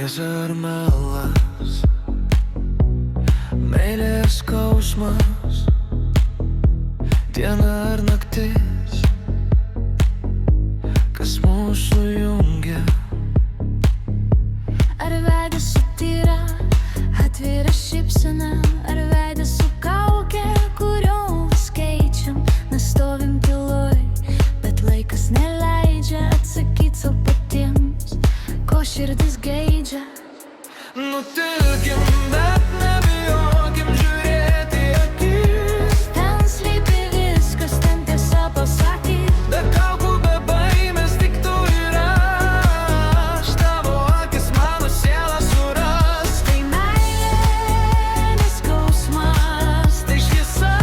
Tiesa ar melas, meilė ir skausmas, diena ar naktis, kas mūsų jungia. Ar veidas su tyra, atvira šypsena, ar veidas su kauke, kuriuo vis keičiam. Mes stovim tyloj, bet laikas neleidžia atsakyt sau patiems, ko širdis geidžia. Nutilkim, bet nebijokim žiūrėti į akis. Ten slypi viskas, ten tiesa pasakyt. Be kaukių, be baimės, tik tu ir aš. Tavo akis mano sielą suras. Tai meilė, ne skausmas. Tai šviesa,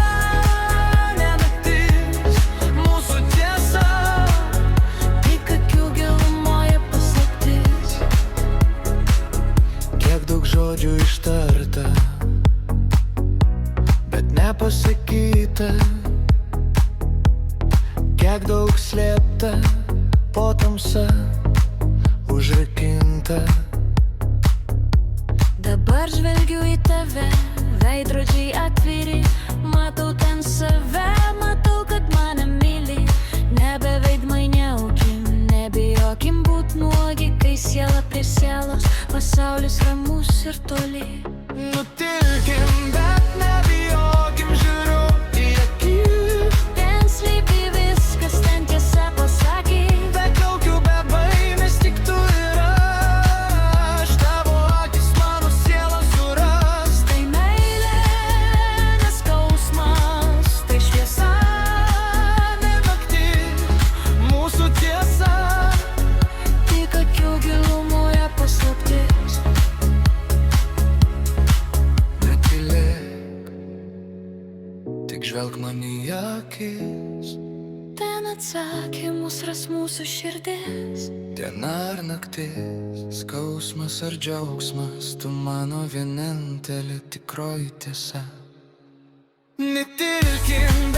ne naktis, mūsų tiesa. Tik akių gilumoje paslaptis. Kiek daug žodžių ištarta, bet nepasakyta. Kiek daug slėpta, po tamsa užrakinta. Dabar žvelgiu į tave, veidrodžiai atviri. Matau ten save, matau, kad mane myli. Nebe veidmainiaukim, nebijokim būt nuogi, kai siela prie sielos, pasaulis ramus ir toli. Nutilkim, bet nebijokim žiūrėti į akis. Ten slypi viskas, ten tiesa pasakyt. Be kaukių, be baimės, tik tu ir aš. Tavo akis mano sielą suras. Tai meilė, ne skausmas. Tai šviesa, Ne naktis, mūsų tiesa. tik akių gilumoje paslaptis. Netylėk, tik žvelk man į akis. Ten atsakymus ras mūsų širdis. Diena ar naktis, skausmas ar džiaugsmas, tu mano vienintelė tikroji tiesa. Netilkim,